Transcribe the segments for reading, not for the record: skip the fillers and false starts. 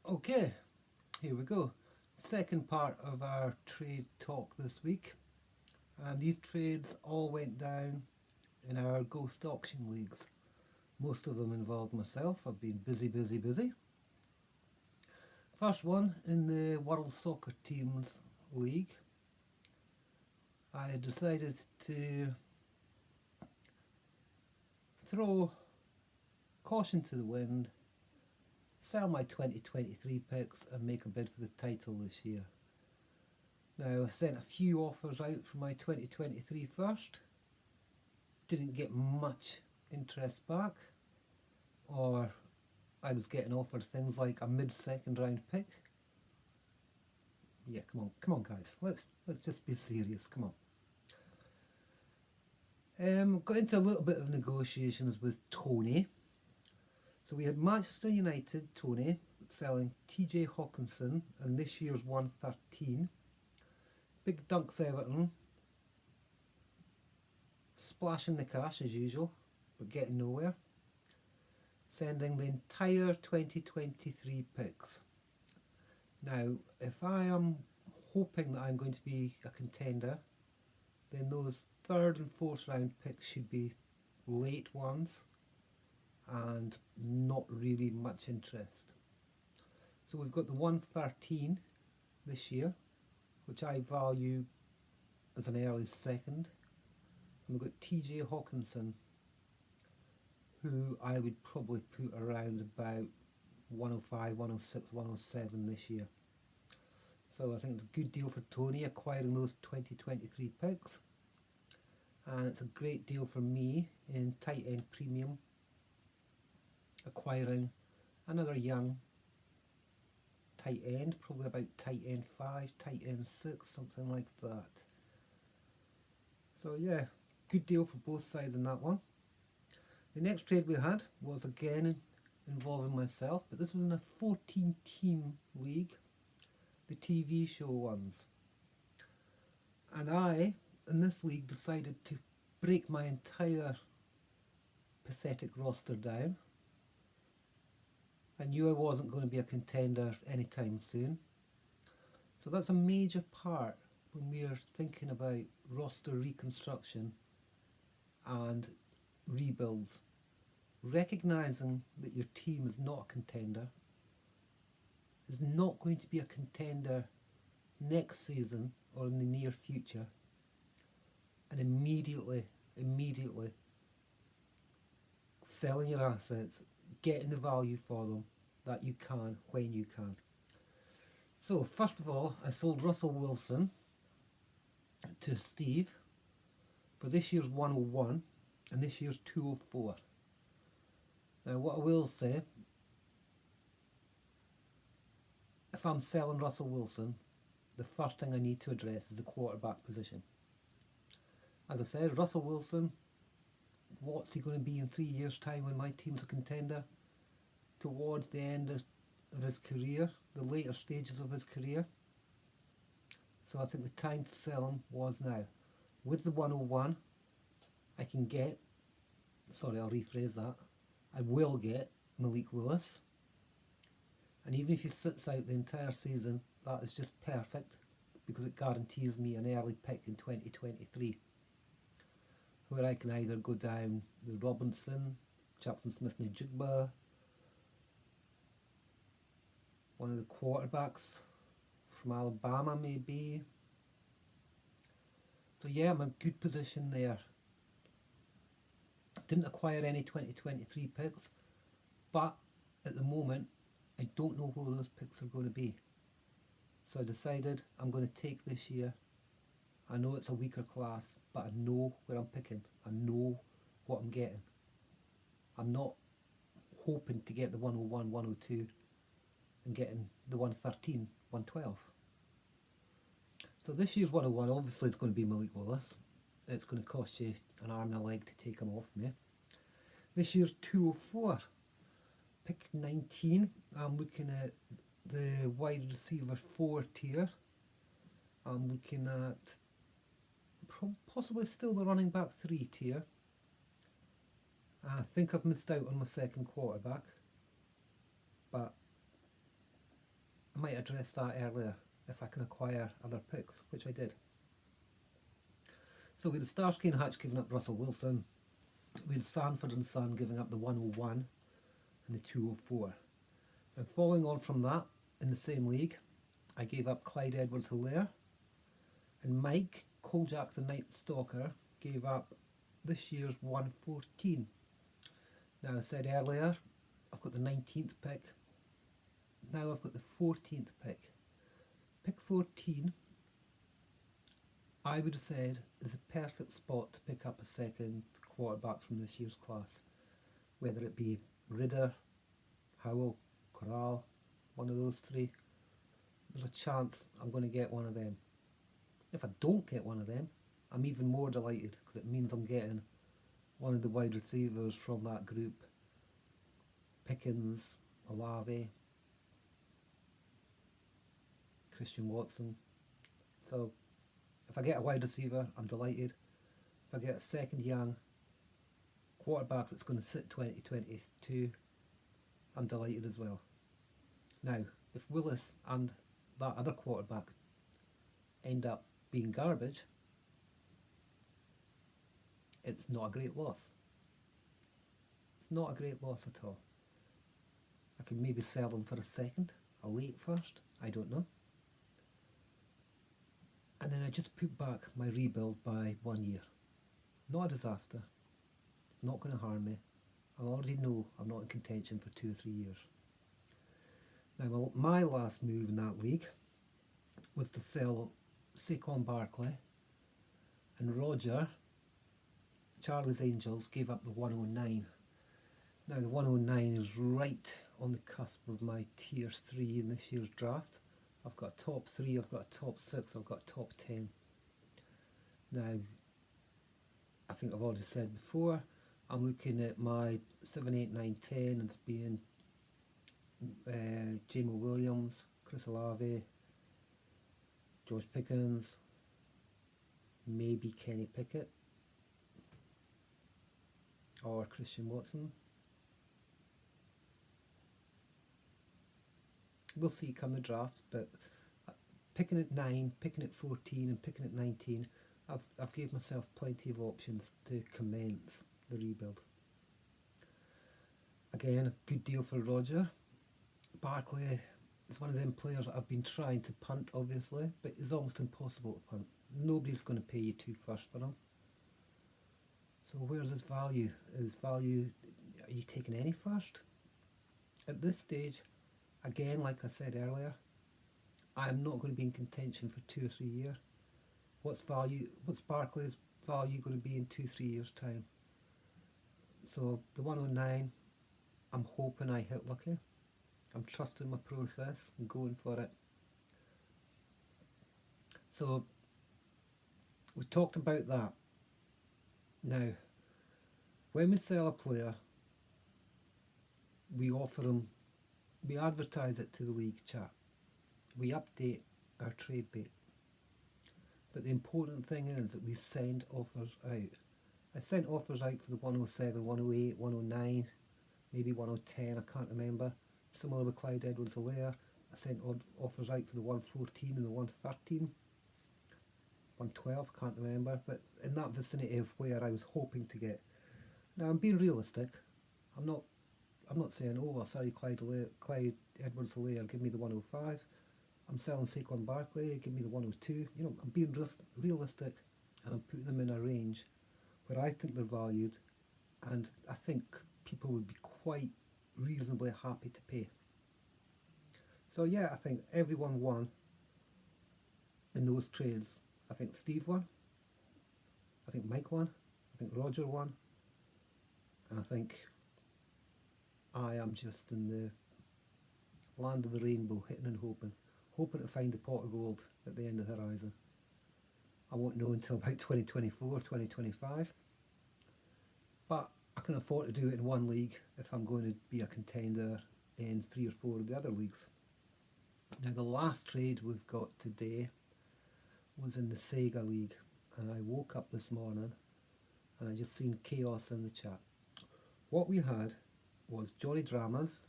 Okay, here we go. Second part of our trade talk this week. And these trades all went down in our ghost auction leagues. Most of them involved myself. I've been busy. First one in the World Soccer Teams League. I decided to throw caution to the wind, sell my 2023 picks and make a bid for the title this year. Now, I sent a few offers out for my 2023 first. Didn't get much interest back, or I was getting offered things like a mid-second round pick. Yeah, come on guys, let's just be serious, come on. Got into a little bit of negotiations with Tony. So we had Manchester United, Tony, selling TJ Hawkinson and this year's 113. Big Dunks Everton, splashing the cash as usual, but getting nowhere. Sending the entire 2023 picks. Now, if I am hoping that I'm going to be a contender, then those third and fourth round picks should be late ones and not really much interest. So we've got the 113 this year, which I value as an early second. And we've got TJ Hawkinson, who I would probably put around about 105, 106, 107 this year. So I think it's a good deal for Tony acquiring those 2023 picks. And it's a great deal for me in tight end premium, acquiring another young tight end, probably about tight end 5, tight end 6, something like that. So yeah, good deal for both sides in that one. The next trade we had was again involving myself, but this was in a 14 team league, the TV show ones. And I, in this league, decided to break my entire pathetic roster down. I knew I wasn't going to be a contender anytime soon. So that's a major part when we're thinking about roster reconstruction and rebuilds. Recognising that your team is not a contender, is not going to be a contender next season or in the near future, and immediately selling your assets, getting the value for them that you can when you can. So first of all, I sold Russell Wilson to Steve for this year's 101 and this year's 204. Now what I will say, if I'm selling Russell Wilson, the first thing I need to address is the quarterback position. As I said, Russell Wilson, what's he going to be in 3 years' time when my team's a contender? Towards the end of his career, the later stages of his career. So I think the time to sell him was now. With the 101, I can get, sorry, I'll rephrase that, I will get Malik Willis. And even if he sits out the entire season, that is just perfect because it guarantees me an early pick in 2023. Where I can either go down the Robinson, Jackson Smith-Njigba, one of the quarterbacks from Alabama maybe. So yeah, I'm in a good position there. Didn't acquire any 2023 picks, but at the moment I don't know where those picks are going to be. So I decided I'm going to take this year. I know it's a weaker class, but I know where I'm picking. I know what I'm getting. I'm not hoping to get the 101, 102 and getting the 113, 112. So this year's 101, obviously it's going to be Malik Willis. It's going to cost you an arm and a leg to take him off me. This year's 204, pick 19, I'm looking at the wide receiver 4 tier. I'm looking at possibly still the running back 3 tier. I think I've missed out on my second quarterback, but I might address that earlier if I can acquire other picks, which I did. So we had Starsky and Hatch giving up Russell Wilson. We had Sanford and Son giving up the 101 and the 204. And following on from that, in the same league, I gave up Clyde Edwards-Helaire, and Mike Kolchak the Night Stalker gave up this year's 114. Now, I said earlier, I've got the 19th pick. Now I've got the 14th pick. Pick 14, I would have said, is a perfect spot to pick up a second quarterback from this year's class. Whether it be Ridder, Howell, Corral, one of those three, there's a chance I'm going to get one of them. If I don't get one of them, I'm even more delighted, because it means I'm getting one of the wide receivers from that group. Pickens, Olave, Christian Watson. So if I get a wide receiver, I'm delighted. If I get a second young quarterback that's going to sit 2022, I'm delighted as well. Now, if Willis and that other quarterback end up being garbage, it's not a great loss. It's not a great loss at all. I could maybe sell them for a second, a late first, I don't know. And then I just put back my rebuild by 1 year. Not a disaster. Not going to harm me. I already know I'm not in contention for 2 or 3 years. Now, my last move in that league was to sell Saquon Barkley, and Roger, Charlie's Angels, gave up the 109. Now, the 109 is right on the cusp of my tier 3 in this year's draft. I've got a top 3, I've got a top 6, I've got a top 10. Now, I think I've already said before, I'm looking at my 7, 8, 9, 10 as being Jamie Williams, Chris Olave, George Pickens, maybe Kenny Pickett, or Christian Watson. We'll see come the draft, but picking at 9, picking at 14 and picking at 19, I've gave myself plenty of options to commence the rebuild. Again, a good deal for Roger. Barkley is one of them players that I've been trying to punt, obviously, but it's almost impossible to punt. Nobody's going to pay you 2 first for him. So where's his value? Are you taking any first? At this stage, again, like I said earlier, I'm not going to be in contention for 2 or 3 years. What's Barkley's value going to be in 2, 3 years' time? So the 109, I'm hoping I hit lucky. I'm trusting my process and going for it. So we talked about that. Now, when we sell a player, we offer them, we advertise it to the league chat. We update our trade bait. But the important thing is that we send offers out. I sent offers out for the 107, 108, 109, maybe 110, I can't remember. Similar with Clyde Edwards-Helaire. I sent offers out for the 114 and the 113. 112, can't remember, but in that vicinity of where I was hoping to get. Now, I'm being realistic. I'm not saying, oh, I'll sell you Clyde Edwards-Helaire, give me the 105. I'm selling Saquon Barkley, give me the 102. You know, I'm being realistic, and I'm putting them in a range where I think they're valued, and I think people would be quite reasonably happy to pay. So yeah, I think everyone won in those trades. I think Steve won, I think Mike won, I think Roger won, and I think I am just in the land of the rainbow, hitting and hoping to find the pot of gold at the end of the horizon. I won't know until about 2024, 2025, but I can afford to do it in one league if I'm going to be a contender in 3 or 4 of the other leagues. Now, the last trade we've got today was in the Sega League, and I woke up this morning and I just seen chaos in the chat. What we had was Johnny Dramas,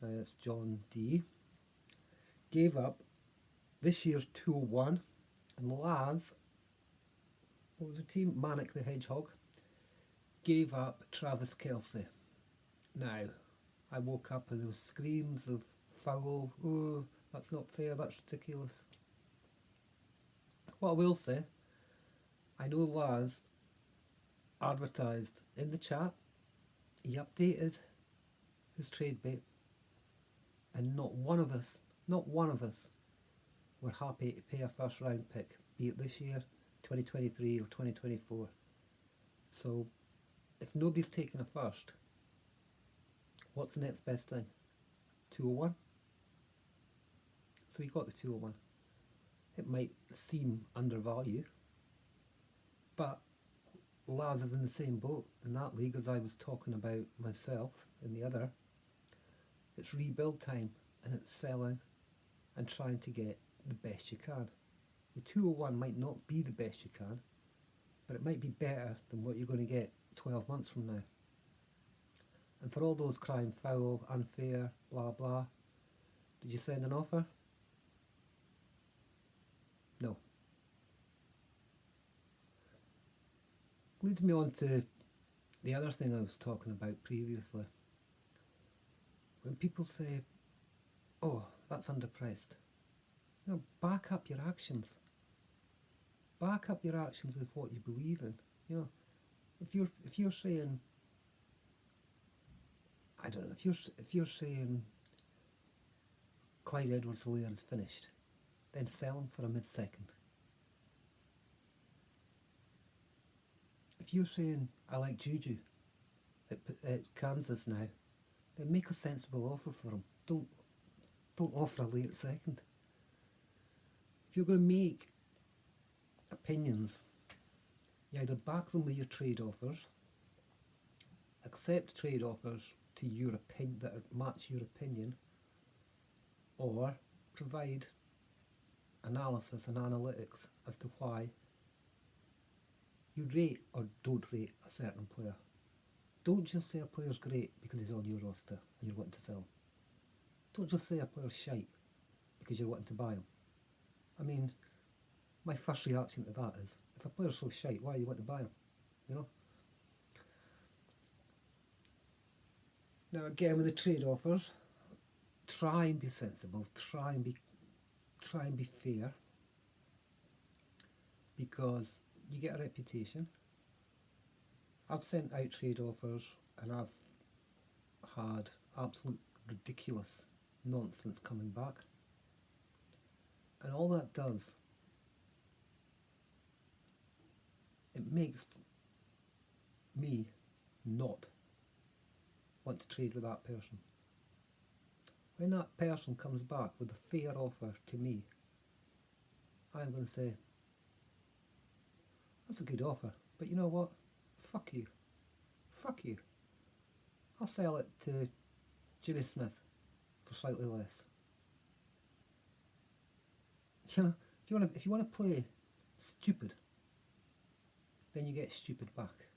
it's John D. gave up this year's 201, and Laz, what was the team? Manic the Hedgehog, gave up Travis Kelce. Now, I woke up and there was screams of foul, oh, that's not fair, that's ridiculous. What I will say, I know Laz advertised in the chat, he updated his trade bait, and not one of us were happy to pay a first round pick, be it this year, 2023 or 2024. So if nobody's taken a first, what's the next best thing? 201? So we got the 201. It might seem undervalued, but Laz is in the same boat in that league as I was talking about myself in the other. It's rebuild time and it's selling and trying to get the best you can. The 201 might not be the best you can, but it might be better than what you're going to get 12 months from now. And for all those crying foul, unfair, blah blah, did you send an offer? No. Leads me on to the other thing I was talking about previously. When people say, oh, that's underpriced, you know, back up your actions. Back up your actions with what you believe in. You know, if you're saying, I don't know, if you're saying Clyde Edwards-Helaire is finished, then sell him for a mid-second. If you're saying I like Juju at Kansas now, then make a sensible offer for him. Don't offer a late second. If you're going to make opinions, you either back them with your trade offers, accept trade offers to your that match your opinion, or provide analysis and analytics as to why you rate or don't rate a certain player. Don't just say a player's great because he's on your roster and you're wanting to sell him. Don't just say a player's shite because you're wanting to buy him. I mean, my first reaction to that is, if a player's so shite, why are you wanting to buy him? You know? Now again, with the trade offers, try and be sensible, try and be fair, because you get a reputation. I've sent out trade offers and I've had absolute ridiculous nonsense coming back, and all that does, it makes me not want to trade with that person. When that person comes back with a fair offer to me, I'm going to say, that's a good offer, but you know what? Fuck you. Fuck you. I'll sell it to Jimmy Smith for slightly less. You know, if you want to play stupid, then you get stupid back.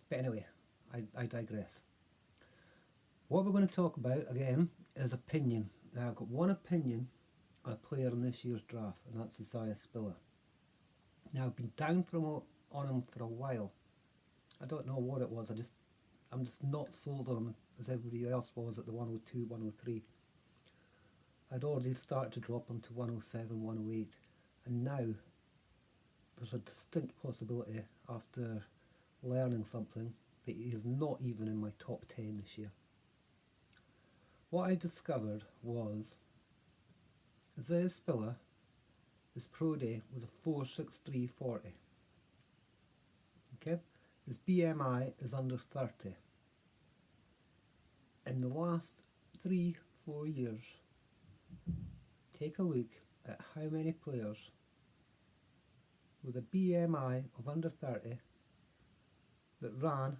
But anyway, I digress. What we're going to talk about again is opinion. Now I've got one opinion on a player in this year's draft, and that's Isaiah Spiller. Now I've been down on him for a while. I don't know what it was. I'm just not sold on him as everybody else was at the 102, 103. I'd already started to drop him to 107, 108, and now there's a distinct possibility after learning something that he is not even in my top 10 this year. What I discovered was Isaiah Spiller, his pro day was a 4.6340. Okay, his BMI is under 30. In the last 3-4 years, take a look at how many players with a BMI of under 30 that ran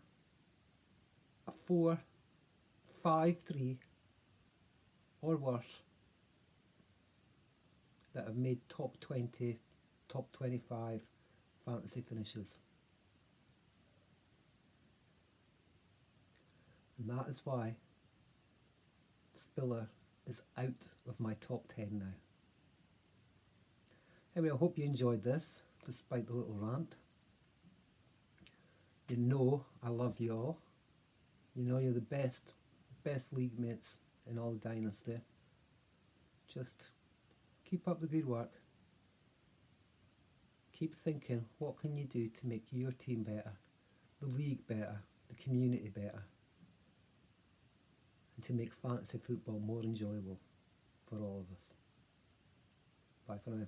a 4.53 or worse that have made top 20, top 25 fantasy finishes. And that is why Spiller is out of my top 10 now. Anyway, I hope you enjoyed this, despite the little rant. You know I love you all. You know you're the best league mates in all the dynasty. Just keep up the good work. Keep thinking, what can you do to make your team better, the league better, the community better, and to make fantasy football more enjoyable for all of us. Bye for now.